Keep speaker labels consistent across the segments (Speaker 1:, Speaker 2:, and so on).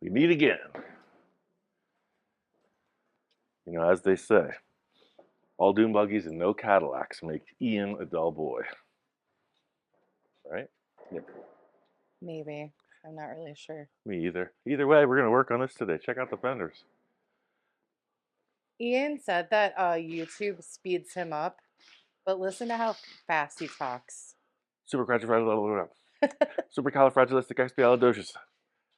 Speaker 1: We meet again. You know, as they say, all dune buggies and no Cadillacs make Ian a dull boy. Right?
Speaker 2: Yep. Maybe. I'm not really sure.
Speaker 1: Me either. Either way, we're going to work on this today. Check out the fenders.
Speaker 2: Ian said that YouTube speeds him up, but listen to how fast he talks.
Speaker 1: Supercalifragilisticexpialidocious.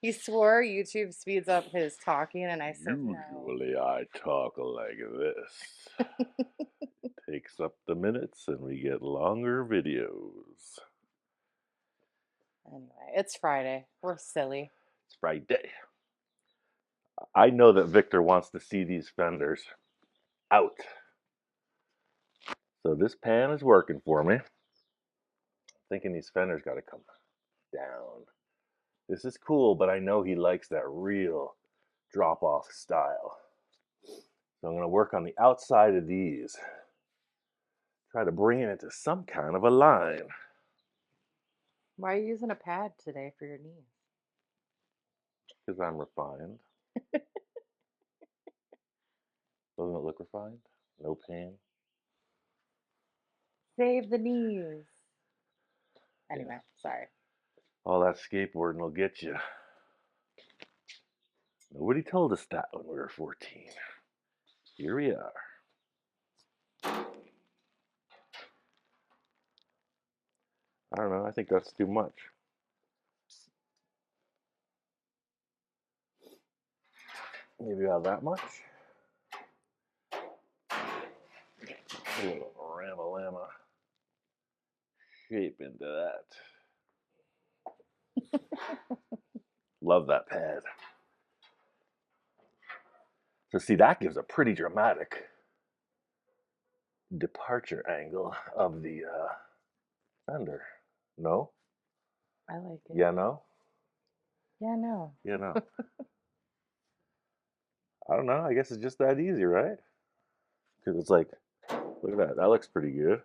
Speaker 2: He swore YouTube speeds up his talking, and I said no.
Speaker 1: Usually I talk like this. Takes up the minutes and we get longer videos.
Speaker 2: Anyway, it's Friday. We're silly.
Speaker 1: It's Friday. I know that Victor wants to see these fenders out. So this pan is working for me. Thinking these fenders got to come down. This is cool, but I know he likes that real drop-off style. So I'm going to work on the outside of these. Try to bring it into some kind of a line.
Speaker 2: Why are you using a pad today for your knees?
Speaker 1: Because I'm refined. Doesn't it look refined? No pain.
Speaker 2: Save the knees. Anyway, sorry.
Speaker 1: All that skateboarding will get you. Nobody told us that when we were 14. Here we are. I don't know. I think that's too much. Maybe about that much. A little ramalama shape into that. Love that pad. So see, that gives a pretty dramatic departure angle of the fender. No?
Speaker 2: I like it.
Speaker 1: Yeah, no?
Speaker 2: Yeah, no.
Speaker 1: Yeah, no. I don't know. I guess it's just that easy, right? Because it's like, look at that. That looks pretty good.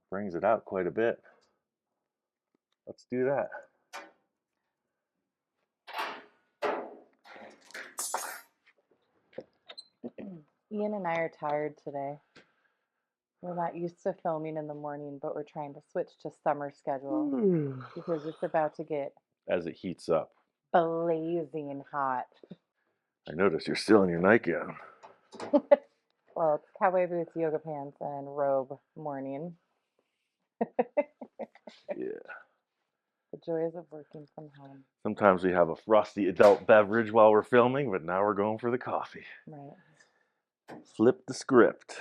Speaker 1: Brings it out quite a bit. Let's do that.
Speaker 2: Ian and I are tired today. We're not used to filming in the morning, but we're trying to switch to summer schedule because it's about to get
Speaker 1: As it heats up.
Speaker 2: blazing hot.
Speaker 1: I notice you're still in your nightgown.
Speaker 2: Well, it's cowboy boots, yoga pants, and robe morning.
Speaker 1: Yeah.
Speaker 2: The joys of working from home.
Speaker 1: Sometimes we have a frosty adult beverage while we're filming, but now we're going for the coffee.
Speaker 2: Right.
Speaker 1: Flip the script.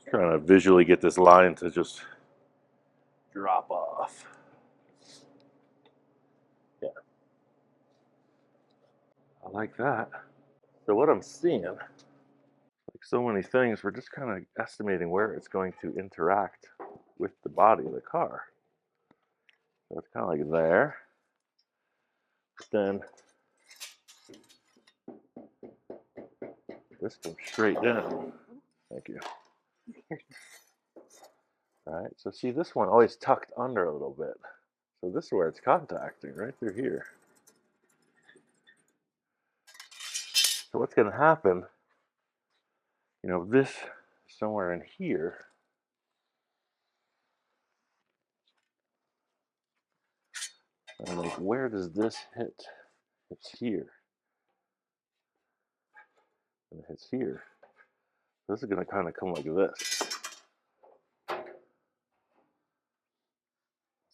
Speaker 1: Trying to visually get this line to just drop off. Yeah. I like that. So what I'm seeing, like so many things, we're just kind of estimating where it's going to interact with the body of the car. So it's kind of like there. But then this comes straight down. Thank you. All right, so see this one always tucked under a little bit. So this is where it's contacting, right through here. So what's going to happen, you know, this somewhere in here, and like where does this hit? It's here. And it hits here. This is going to kind of come like this.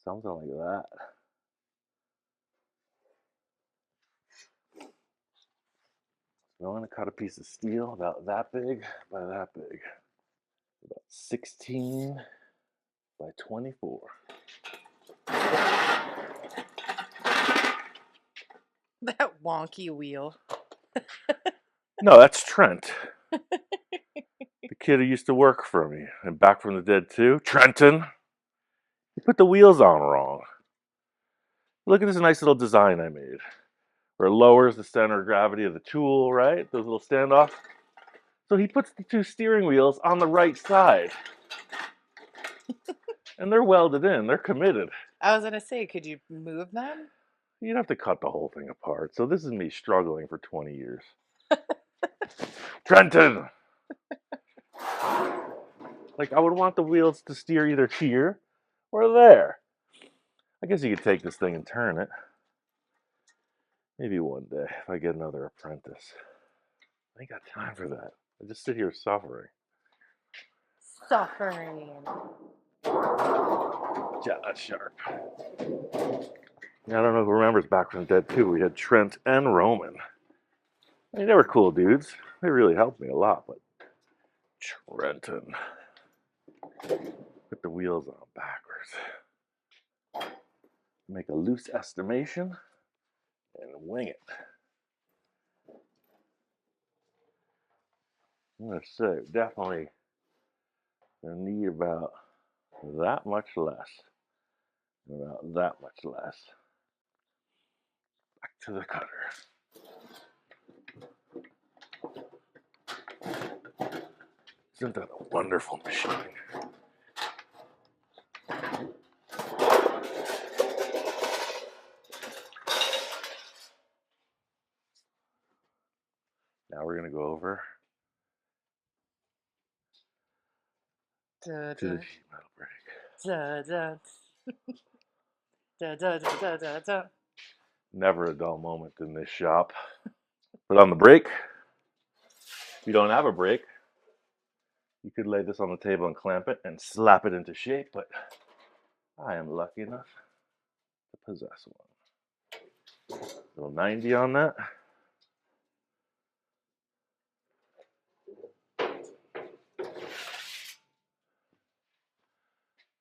Speaker 1: Something like that. I'm going to cut a piece of steel about that big by that big. About 16 by 24.
Speaker 2: That wonky wheel.
Speaker 1: No, that's Trent. The kid who used to work for me and back from the dead too. Trenton. He put the wheels on wrong. Look at this nice little design I made. Where it lowers the center of gravity of the tool, right? Those little standoffs. So he puts the two steering wheels on the right side. And they're welded in. They're committed.
Speaker 2: I was going to say, could you move them?
Speaker 1: You'd have to cut the whole thing apart. So this is me struggling for 20 years. Trenton! Like, I would want the wheels to steer either here or there. I guess you could take this thing and turn it. Maybe one day if I get another apprentice. I ain't got time for that. I just sit here suffering.
Speaker 2: Suffering.
Speaker 1: Yeah, that's sharp. Yeah, I don't know who remembers back from the dead too. We had Trent and Roman. I mean, they were cool dudes. They really helped me a lot, but Trenton. Put the wheels on backwards. Make a loose estimation and wing it. I'm going to say definitely going to need about that much less. About that much less. Back to the cutter. Isn't that a wonderful machine? Now we're going to go over
Speaker 2: Da,
Speaker 1: to
Speaker 2: da,
Speaker 1: the sheet metal brake.
Speaker 2: da, da. Da, da, da, da, da, da.
Speaker 1: Never a dull moment in this shop. But on the brake, if you don't have a brake, you could lay this on the table and clamp it and slap it into shape, but I am lucky enough to possess one. Little 90 on that.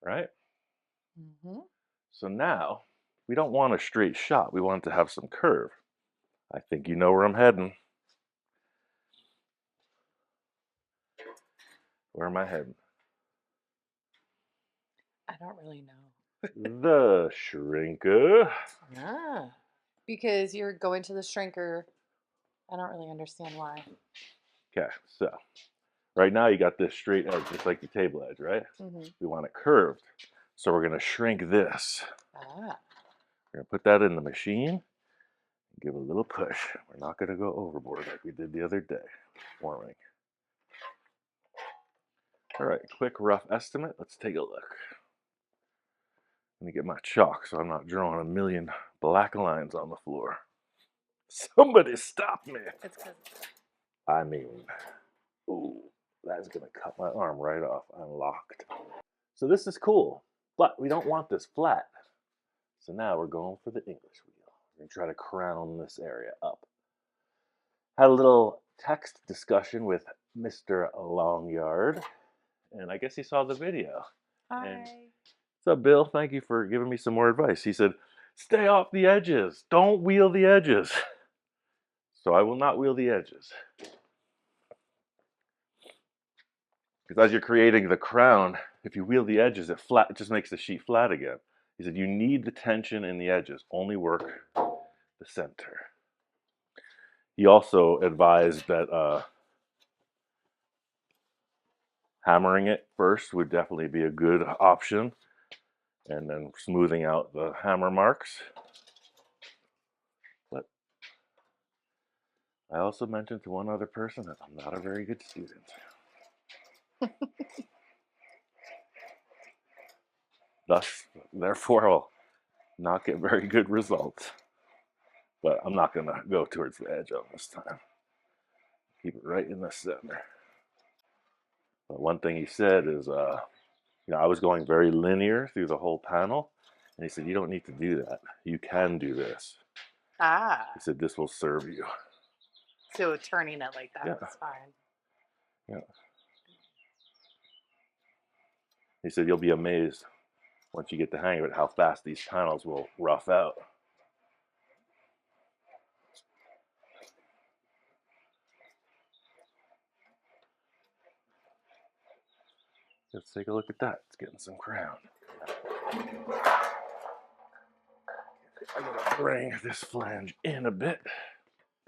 Speaker 1: Right?
Speaker 2: Mm-hmm.
Speaker 1: So now, we don't want a straight shot. We want it to have some curve. I think you know where I'm heading. Where am I heading?
Speaker 2: I don't really know.
Speaker 1: The shrinker.
Speaker 2: Ah, because you're going to the shrinker. I don't really understand why.
Speaker 1: Okay, so right now you got this straight edge, just like your table edge, right?
Speaker 2: Mm-hmm.
Speaker 1: We want it curved. So we're going to shrink this.
Speaker 2: Ah.
Speaker 1: We're going to put that in the machine. Give it a little push. We're not going to go overboard like we did the other day. Forming. All right, quick rough estimate. Let's take a look. Let me get my chalk so I'm not drawing a million black lines on the floor. Somebody stop me.
Speaker 2: It's because
Speaker 1: I mean, ooh, that's going to cut my arm right off. I'm locked. So this is cool, but we don't want this flat. So now we're going for the English wheel. We're going to try to crown this area up. Had a little text discussion with Mr. Longyard, and I guess he saw the video.
Speaker 2: hi.
Speaker 1: And what's up, Bill? Thank you for giving me some more advice. He said, stay off the edges. Don't wheel the edges. So I will not wheel the edges. Because as you're creating the crown, if you wheel the edges, it just makes the sheet flat again. He said, you need the tension in the edges. Only work the center. He also advised that hammering it first would definitely be a good option. And then smoothing out the hammer marks. But I also mentioned to one other person that I'm not a very good student. Therefore, I'll not get very good results. But I'm not going to go towards the edge on this time. Keep it right in the center. But one thing he said is, I was going very linear through the whole panel. And he said, you don't need to do that. You can do this.
Speaker 2: Ah.
Speaker 1: He said, this will serve you.
Speaker 2: So turning it like that
Speaker 1: Yeah.
Speaker 2: was fine.
Speaker 1: Yeah. He said you'll be amazed once you get the hang of it how fast these panels will rough out. Let's take a look at that. It's getting some crown. I'm gonna bring this flange in a bit.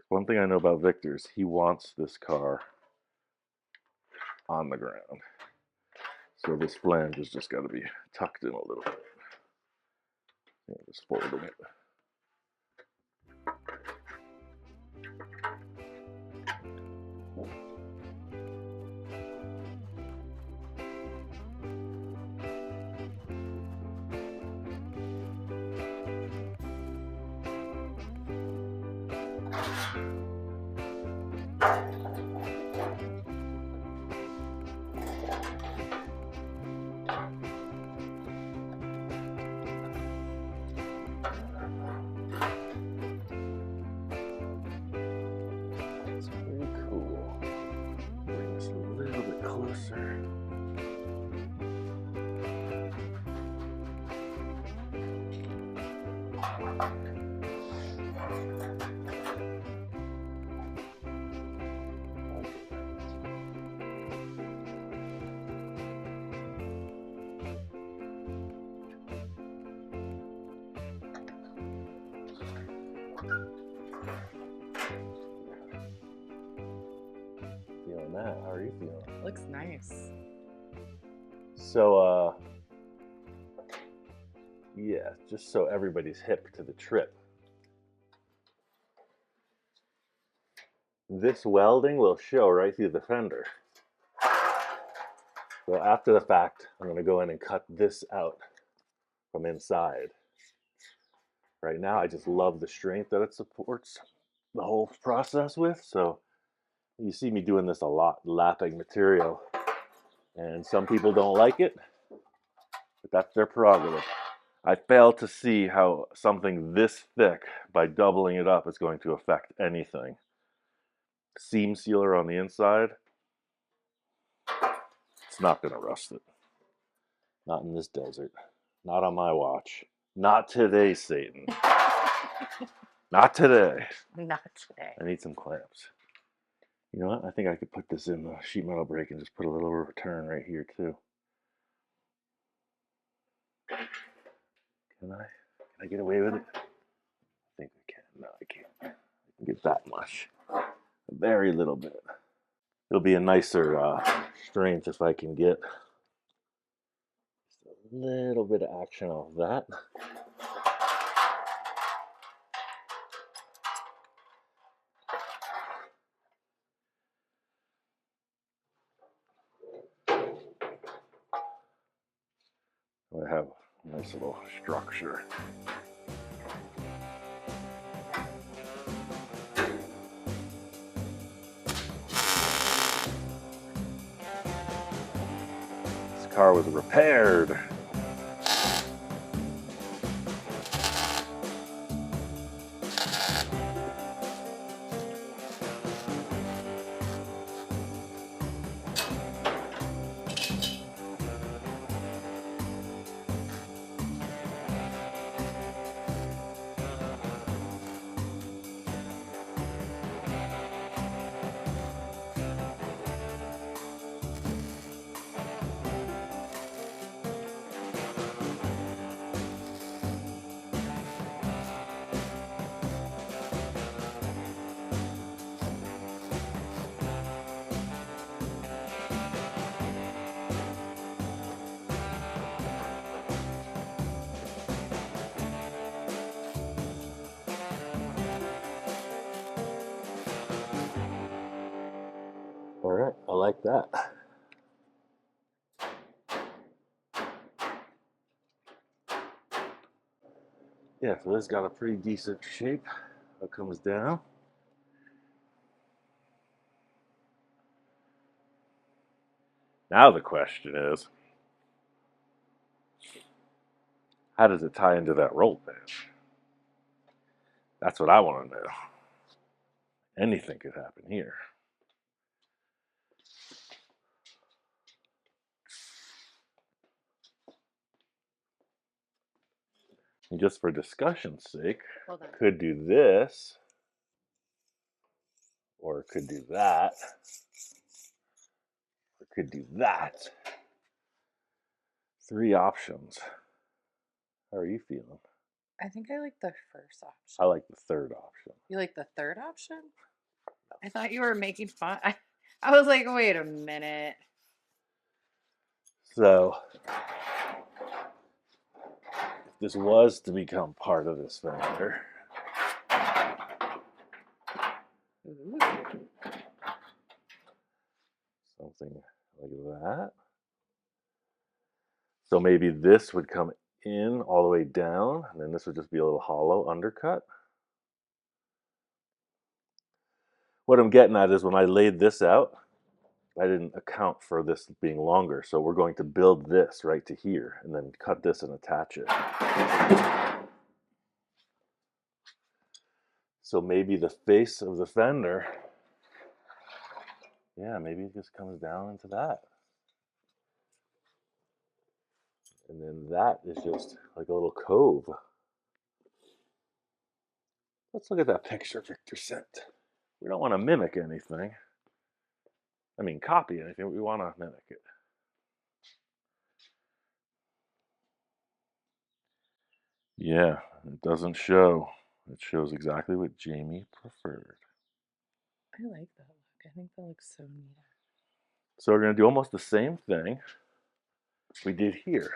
Speaker 1: One thing I know about Victor is he wants this car on the ground. So this flange has just got to be tucked in a little bit. Just folding it. It's pretty cool. Bring this a little bit closer. Feeling that? How are you feeling?
Speaker 2: Looks nice.
Speaker 1: So, yeah, just so everybody's hip to the trip. This welding will show right through the fender. So after the fact, I'm going to go in and cut this out from inside. Right now, I just love the strength that it supports the whole process with. So you see me doing this a lot, lapping material. And some people don't like it, but that's their prerogative. I fail to see how something this thick, by doubling it up, is going to affect anything. Seam sealer on the inside, it's not going to rust it. Not in this desert. Not on my watch. Not today, Satan. Not today.
Speaker 2: Not today.
Speaker 1: I need some clamps. You know what? I think I could put this in the sheet metal brake and just put a little return right here too. Can I get away with it? I think I can. No, I can't. I can get that much. A very little bit. It'll be a nicer strength if I can get just a little bit of action off that. I have a nice little structure. This car was repaired. All right, I like that. Yeah, so this got a pretty decent shape. It comes down. Now the question is, how does it tie into that roll bench? That's what I want to know. anything could happen here. And just for discussion's sake, could do this, or could do that, or could do that. 3 options. How are you feeling?
Speaker 2: I think I like the first option.
Speaker 1: I like the third option.
Speaker 2: You like the third option? I thought you were making fun. I was like, wait a minute.
Speaker 1: So, if this was to become part of this fender,
Speaker 2: Ooh.
Speaker 1: something like that. So maybe this would come in all the way down, and then this would just be a little hollow undercut. What I'm getting at is when I laid this out, I didn't account for this being longer. So we're going to build this right to here and then cut this and attach it. So maybe the face of the fender, yeah, maybe it just comes down into that. And then that is just like a little cove. Let's look at that picture Victor sent. We don't want to mimic anything. I mean, copy anything. We want to mimic it. Yeah, it doesn't show. It shows exactly what Jamie preferred.
Speaker 2: I like that look. I think that looks so neat.
Speaker 1: So we're going to do almost the same thing we did here.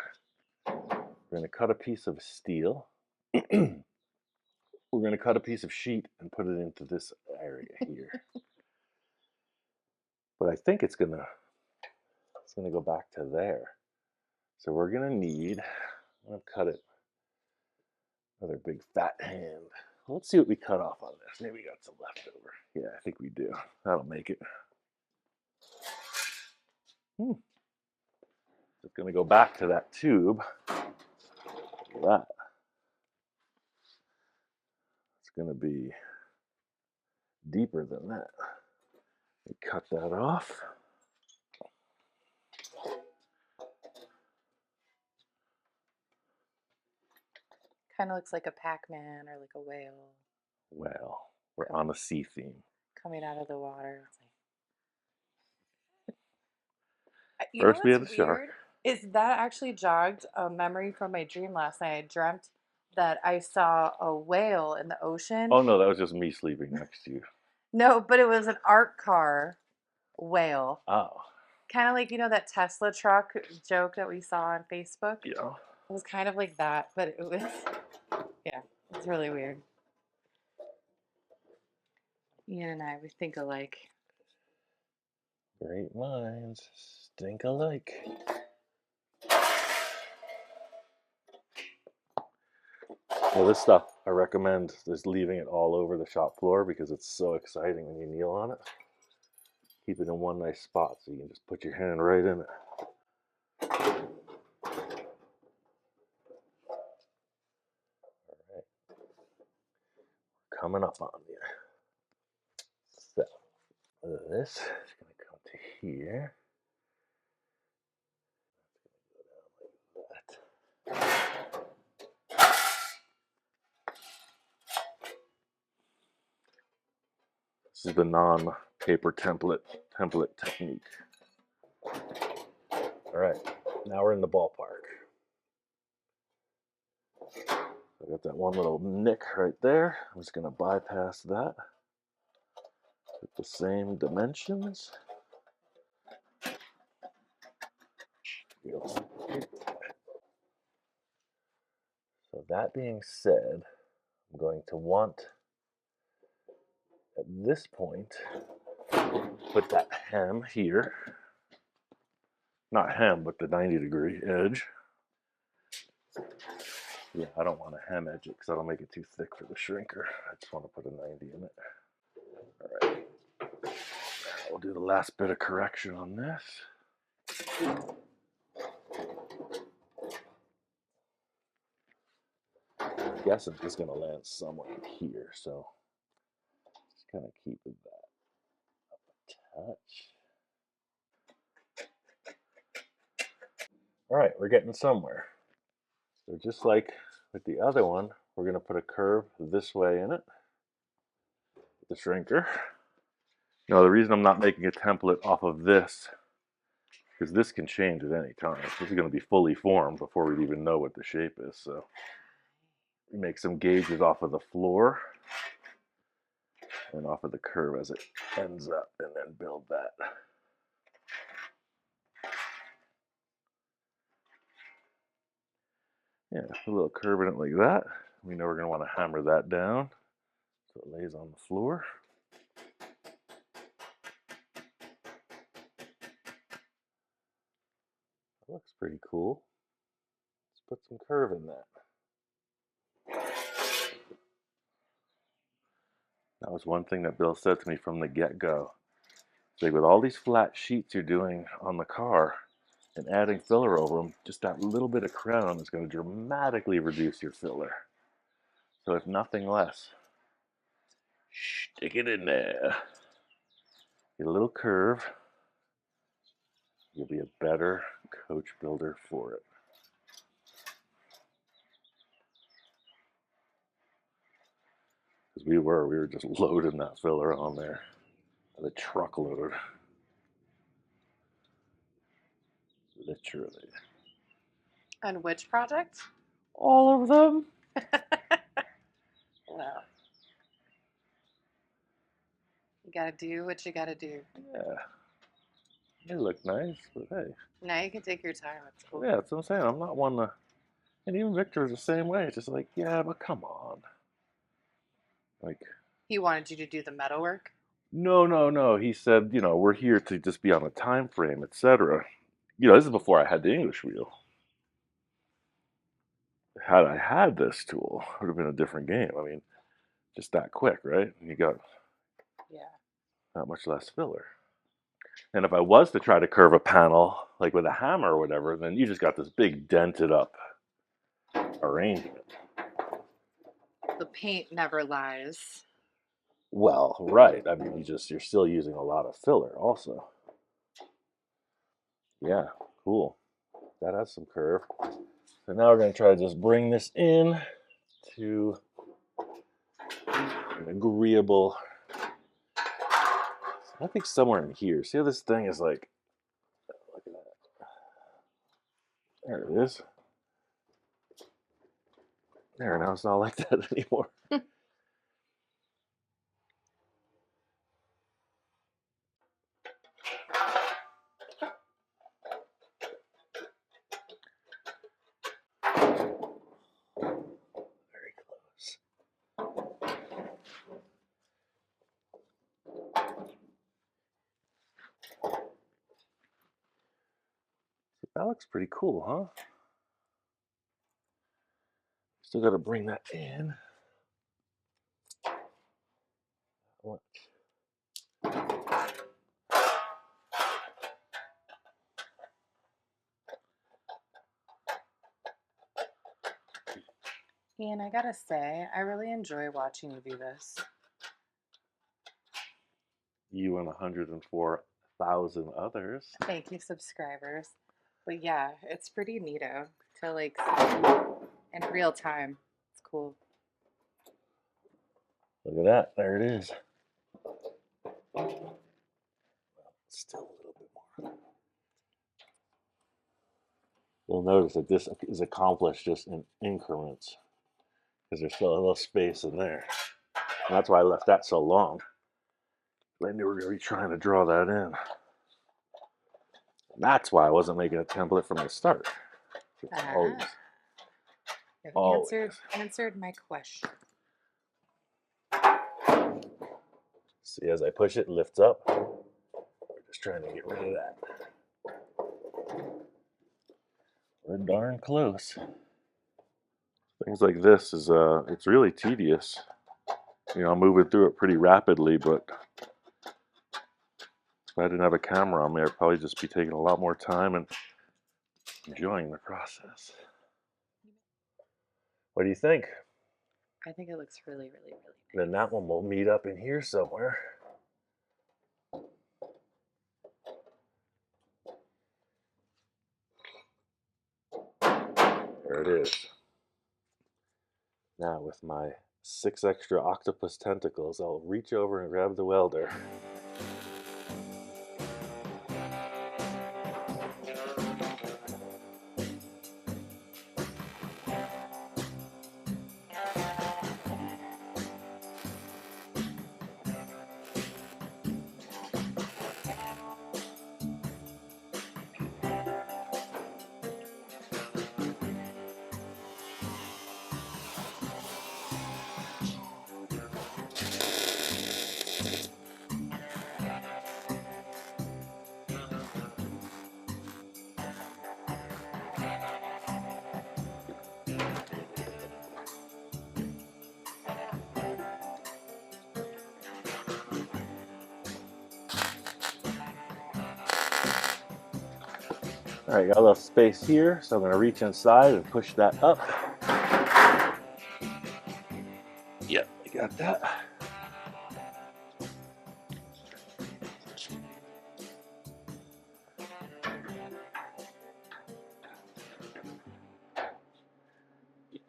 Speaker 1: We're going to cut a piece of steel. We're going to cut a piece of sheet and put it into this area here. But I think it's going to go back to there. So we're going to need, I'm going to cut it, another big fat hand. Let's see what we cut off on this. Maybe we got some left over. Yeah, I think we do. That'll make it. It's going to go back to that tube. Look at that. It's going to be deeper than that. We cut that off.
Speaker 2: Kind of looks like a Pac-Man or like a whale.
Speaker 1: Well, we're on a sea theme.
Speaker 2: Coming out of the water.
Speaker 1: First we had a shark.
Speaker 2: Is that actually jogged a memory from my dream last night? I dreamt that I saw a whale in the ocean.
Speaker 1: Oh no, that was just me sleeping next to you.
Speaker 2: No, but it was an art car whale.
Speaker 1: Oh.
Speaker 2: Kind of like, that Tesla truck joke that we saw on Facebook?
Speaker 1: Yeah.
Speaker 2: It was kind of like that, but it was, yeah, it's really weird. Ian and I, we think alike.
Speaker 1: Great minds think alike. Well, this stuff I recommend just leaving it all over the shop floor because it's so exciting when you kneel on it. Keep it in one nice spot so you can just put your hand right in it. All right. Coming up on you. So, this is going to come to here. This is the non-paper template technique. All right, now we're in the ballpark. I got that one little nick right there. I'm just going to bypass that with the same dimensions. So that being said, I'm going to want, at this point, put that hem here. Not hem, but the 90-degree edge. Yeah, I don't want to hem edge it because that'll make it too thick for the shrinker. I just want to put a 90 in it. All right. Now we'll do the last bit of correction on this. I'm guessing it's going to land somewhere in here, so kind of keeping that touch. All right, we're getting somewhere. So just like with the other one, we're going to put a curve this way in it, the shrinker. Now, the reason I'm not making a template off of this, because this can change at any time. This is going to be fully formed before we even know what the shape is. So we make some gauges off of the floor and off of the curve as it ends up, and then build that. Yeah, a little curve in it like that. We know we're going to want to hammer that down so it lays on the floor. That looks pretty cool. Let's put some curve in that. That was one thing that Bill said to me from the get-go. Like, with all these flat sheets you're doing on the car and adding filler over them, just that little bit of crown is going to dramatically reduce your filler. So if nothing less, stick it in there. Get a little curve. You'll be a better coach builder for it. Because we were just loading that filler on there. The truckload. Literally.
Speaker 2: On which project?
Speaker 1: All of them.
Speaker 2: Well, you gotta do what you gotta do.
Speaker 1: Yeah. They look nice, but hey.
Speaker 2: Now you can take your time. It's cool.
Speaker 1: Yeah, that's what I'm saying. I'm not one to. And even Victor's the same way. It's just like, yeah, but come on. Like.
Speaker 2: He wanted you to do the metalwork?
Speaker 1: No. He said, we're here to just be on a time frame, etc. This is before I had the English wheel. Had I had this tool, it would have been a different game. I mean, just that quick, right? And you got that much less filler. And if I was to try to curve a panel, like with a hammer or whatever, then you just got this big dented up arrangement.
Speaker 2: The paint never lies.
Speaker 1: Well, right. I mean, you're still using a lot of filler also. Yeah, cool. That has some curve. So now we're going to try to just bring this in to an agreeable, I think somewhere in here. See how this thing is like, look at that. There it is. There, now it's not like that anymore. Very close. That looks pretty cool, huh? Still got to bring that in.
Speaker 2: Ian, I gotta say, I really enjoy watching you do this.
Speaker 1: You and 104,000 others.
Speaker 2: Thank you, subscribers. But yeah, it's pretty neato to like in real time. It's cool.
Speaker 1: Look at that. There it is. Still a little bit more. You'll notice that this is accomplished just in increments because there's still a little space in there. And that's why I left that so long. I knew we were going to be trying to draw that in. That's why I wasn't making a template from the start. Always.
Speaker 2: Answered my question.
Speaker 1: See, as I push it, it lifts up. We're just trying to get rid of that. We're darn close. Things like this is it's really tedious. I'm moving through it pretty rapidly, but if I didn't have a camera on me, I'd probably just be taking a lot more time and enjoying the process. What do you think?
Speaker 2: I think it looks really, really, really nice.
Speaker 1: Then that one will meet up in here somewhere. There it is. Now with my 6 extra octopus tentacles, I'll reach over and grab the welder. All right, got a little space here, so I'm going to reach inside and push that up. Yep, I got that.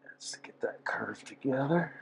Speaker 1: Let's get that curve together.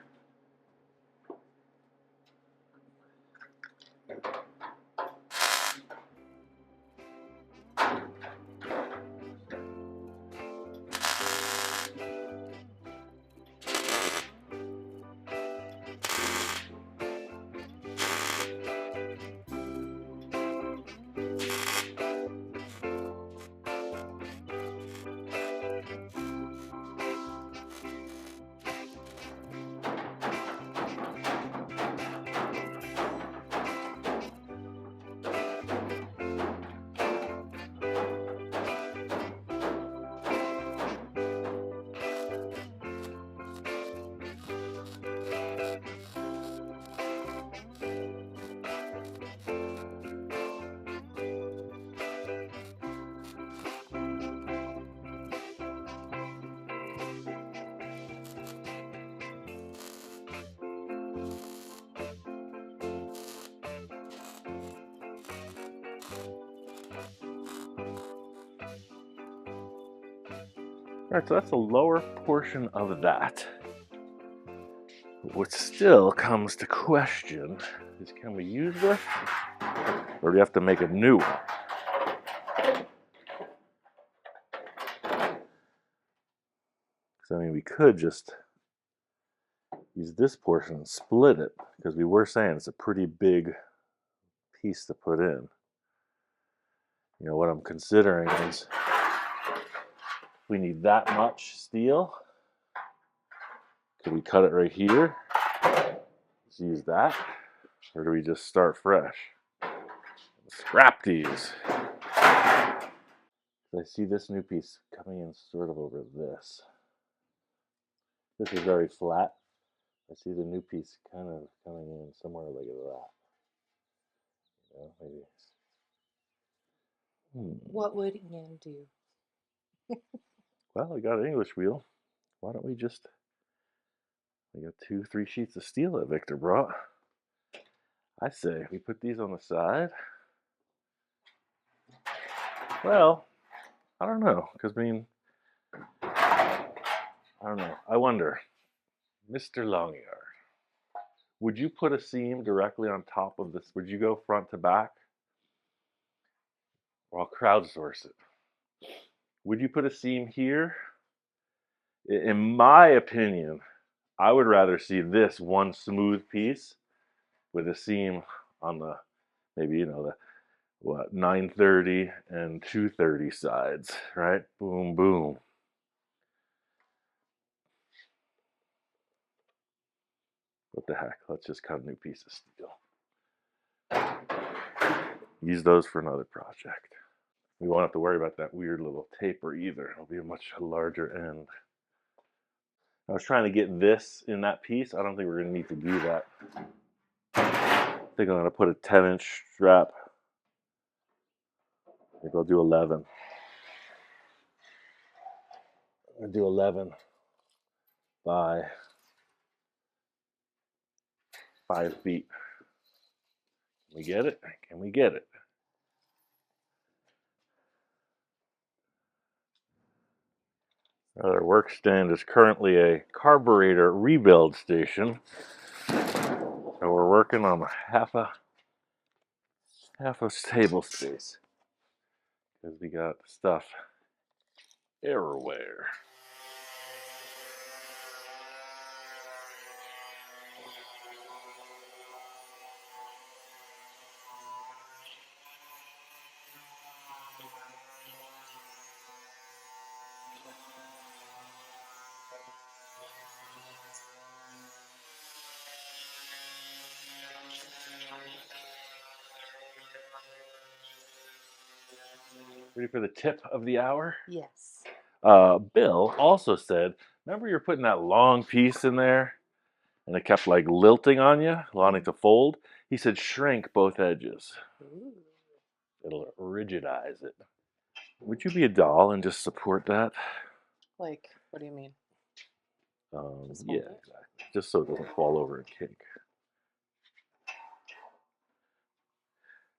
Speaker 1: All right, so that's the lower portion of that. What still comes to question is, can we use this, or do we have to make a new one? Because I mean, we could just use this portion and split it, because we were saying it's a pretty big piece to put in. You know, what I'm considering is, we need that much steel. Could we cut it right here? Let's use that. Or do we just start fresh? Scrap these. I see this new piece coming in sort of over this. This is very flat. I see the new piece kind of coming in somewhere like that. You know, maybe.
Speaker 2: What would Ian do?
Speaker 1: Well, I got an English wheel. Why don't we just, we got 2-3 sheets of steel that Victor brought. I say we put these on the side. Well, I don't know, because I mean, I don't know. I wonder, Mr. Longyard, would you put a seam directly on top of this? Would you go front to back? Or I'll crowdsource it. Would you put a seam here? In my opinion, I would rather see this one smooth piece with a seam on the, maybe, you know, the, what, 930 and 230 sides, right? Boom, boom. What the heck? Let's just cut a new piece of steel. Use those for another project. We won't have to worry about that weird little taper either. It'll be a much larger end. I was trying to get this in that piece. I don't think we're going to need to do that. I think I'm going to put a 10-inch strap. I think I'll do 11. I'm going to do 11 by 5 feet. Can we get it? Can we get it? Our work stand is currently a carburetor rebuild station. So we're working on half a table space because we got stuff everywhere. Ready for the tip of the hour?
Speaker 2: Yes.
Speaker 1: Bill also said, remember you're putting that long piece in there and it kept like lilting on you, wanting to fold? He said shrink both edges.
Speaker 2: Ooh.
Speaker 1: It'll rigidize it. Would you be a doll and just support that?
Speaker 2: Like, what do you mean? Just
Speaker 1: Yeah,
Speaker 2: hold it?
Speaker 1: exactly. Just so it doesn't fall over and kick.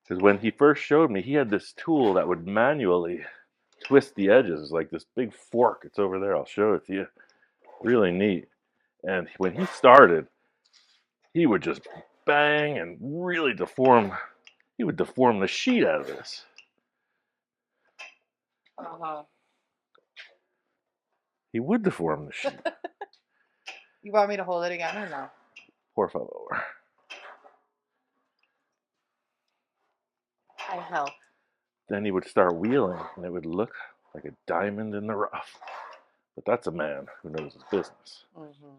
Speaker 1: Because when he first showed me, he had this tool that would manually twist the edges. It's like this big fork. It's over there. I'll show it to you. Really neat. And when he started, he would just bang and really deform. He would deform the sheet out of this.
Speaker 2: Uh-huh.
Speaker 1: He would deform the sheet.
Speaker 2: You want me to hold it again or no?
Speaker 1: Por favor.
Speaker 2: I help.
Speaker 1: Then he would start wheeling, and it would look like a diamond in the rough. But that's a man who knows his business.
Speaker 2: Mm-hmm.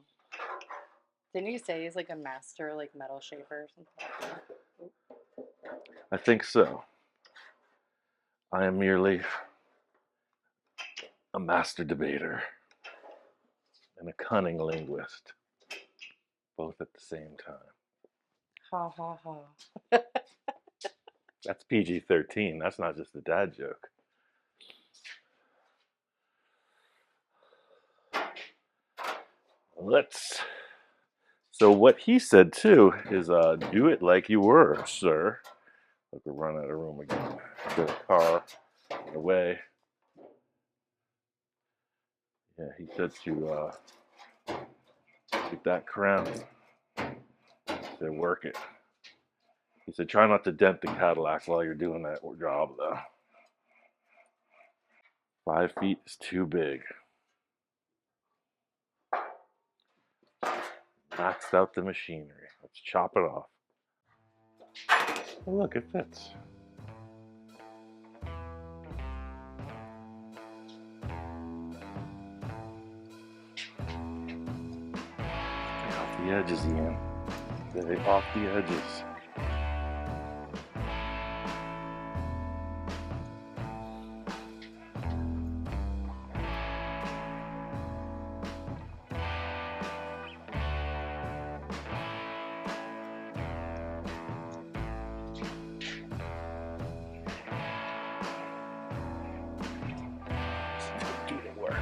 Speaker 2: Didn't you say he's like a master, like metal shaper or something like that?
Speaker 1: I think so. I am merely a master debater and a cunning linguist, both at the same time.
Speaker 2: Ha ha ha.
Speaker 1: That's PG-13. That's not just a dad joke. So what he said too is, do it like you were, sir. Look, we're running out of room again. Get a car away. Yeah, he said to get that crown. He said, work it. He said, try not to dent the Cadillac while you're doing that job, though. 5 feet is too big. Maxed out the machinery. Let's chop it off. Oh, look, it fits. Get off the edges, Ian. Get off the edges. Do the work.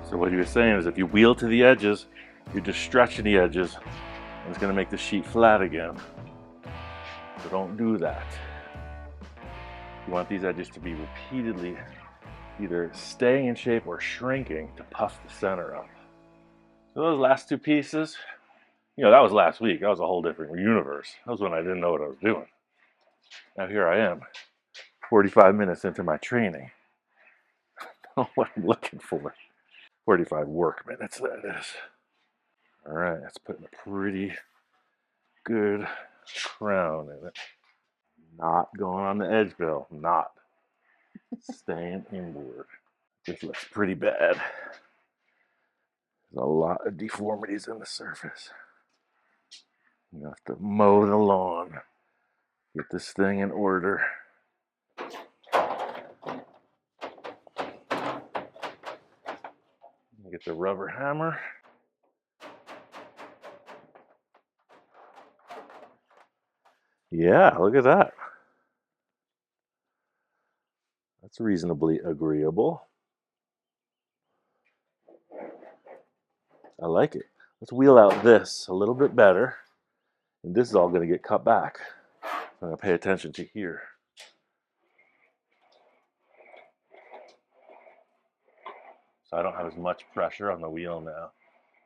Speaker 1: So what he was saying is if you wheel to the edges, you're just stretching the edges, and it's going to make the sheet flat again. So don't do that. You want these edges to be repeatedly either staying in shape or shrinking to puff the center up. So those last two pieces, you know, that was last week. That was a whole different universe. That was when I didn't know what I was doing. Now here I am, 45 minutes into my training. What I'm looking for. 45 work minutes, that is. All right, that's putting a pretty good crown in it. Not going on the edge, Bill. Not. Staying inboard. This looks pretty bad. There's a lot of deformities in the surface. You have to mow the lawn. Get this thing in order. Get the rubber hammer. Yeah, look at that. That's reasonably agreeable. I like it. Let's wheel out this a little bit better. And this is all going to get cut back. I'm going to pay attention to here. So I don't have as much pressure on the wheel now.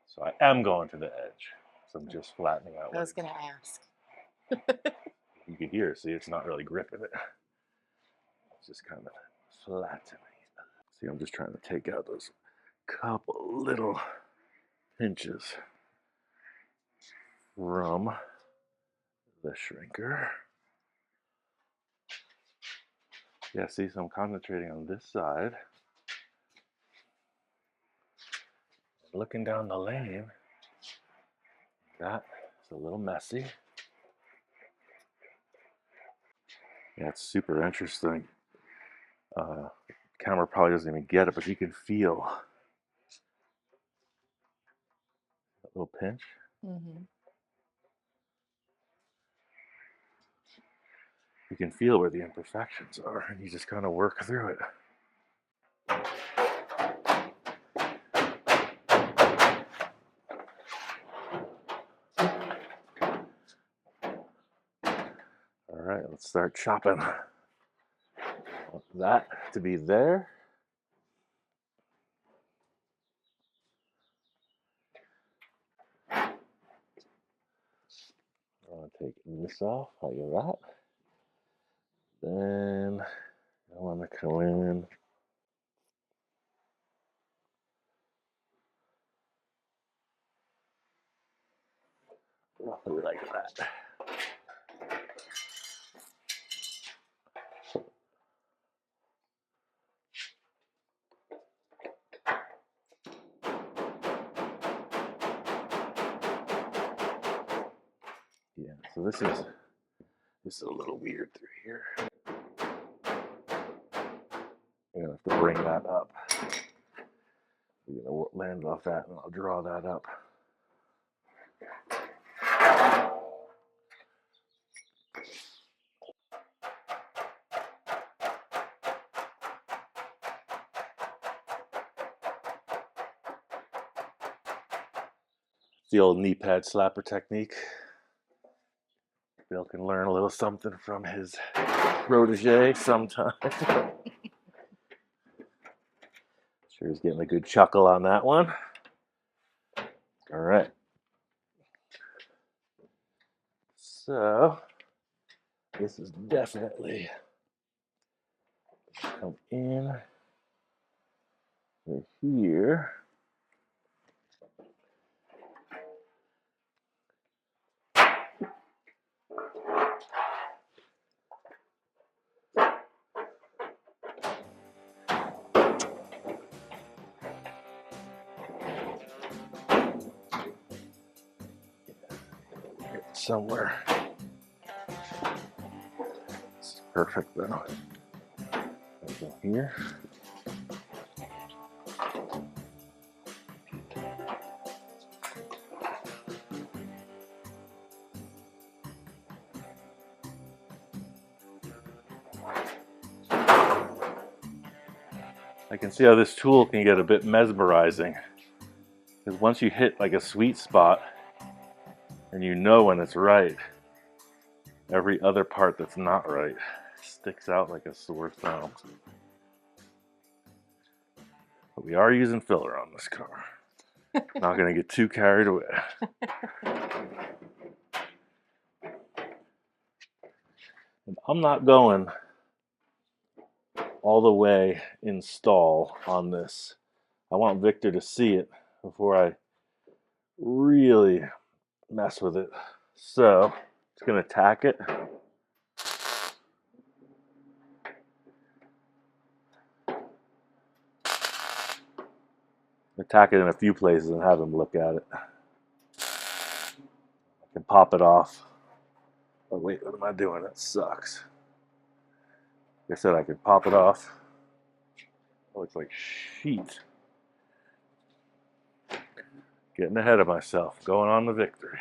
Speaker 1: So I am going to the edge. So I'm just flattening out.
Speaker 2: I was going to ask.
Speaker 1: You can hear, see, it's not really gripping it. It's just kind of flattening. See, I'm just trying to take out those couple little pinches from the shrinker. Yeah, see, so I'm concentrating on this side. Looking down the lane, that is a little messy. Yeah, it's super interesting. Camera probably doesn't even get it, but you can feel that little pinch.
Speaker 2: Mm-hmm.
Speaker 1: You can feel where the imperfections are, and you just kind of work through it. All right, let's start chopping. I want that to be there. I want to take this off like that. Then I want to come in. Roughly like that. Yeah, so this is a little weird through here. I'm gonna have to bring that up. We're gonna land off that, and I'll draw that up. The old knee pad slapper technique. Bill can learn a little something from his protege sometime. Sure he's getting a good chuckle on that one. All right. So this is definitely come in right here. Somewhere. It's perfect though. Over here. I can see how this tool can get a bit mesmerizing. Because once you hit like a sweet spot, and you know when it's right, every other part that's not right sticks out like a sore thumb. But we are using filler on this car. Not going to get too carried away. And I'm not going all the way install on this. I want Victor to see it before I really mess with it. So, just going to tack it. Attack it in a few places and have him look at it. I can pop it off. Oh wait, what am I doing? That sucks. Like I said, I could pop it off. It looks like sheet. Getting ahead of myself. Going on to victory.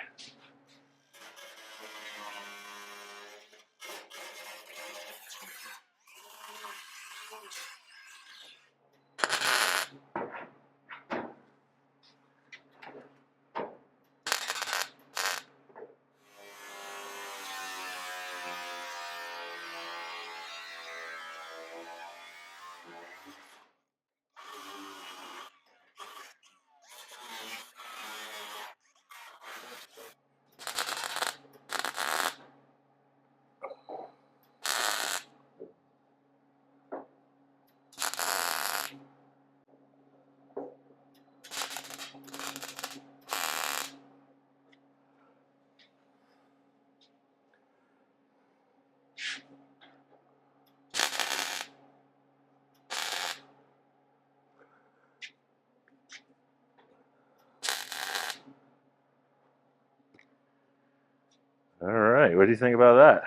Speaker 1: All right, what do you think about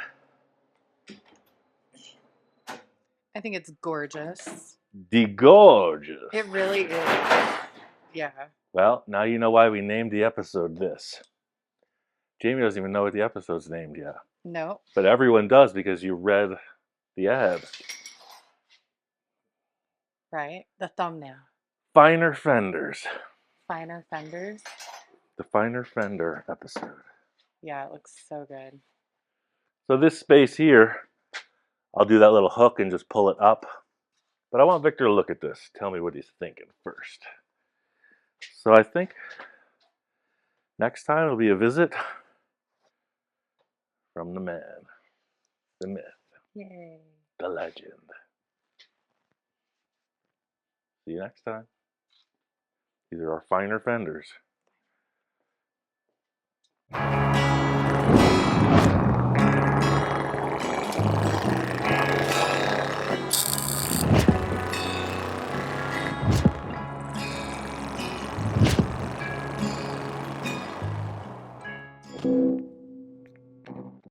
Speaker 1: that?
Speaker 2: I think it's gorgeous.
Speaker 1: Gorgeous.
Speaker 2: It really is. Yeah.
Speaker 1: Well, now you know why we named the episode this. Jamie doesn't even know what the episode's named yet.
Speaker 2: No.
Speaker 1: But everyone does because you read the ad.
Speaker 2: Right? The thumbnail.
Speaker 1: Finer Fenders.
Speaker 2: Finer fenders.
Speaker 1: The Finer Fender episode.
Speaker 2: Yeah, it looks so good.
Speaker 1: So this space here, I'll do that little hook and just pull it up. But I want Victor to look at this. Tell me what he's thinking first. So I think next time it'll be a visit from the man, the myth,
Speaker 2: Yay.
Speaker 1: the legend. See you next time. These are our Finer Fenders.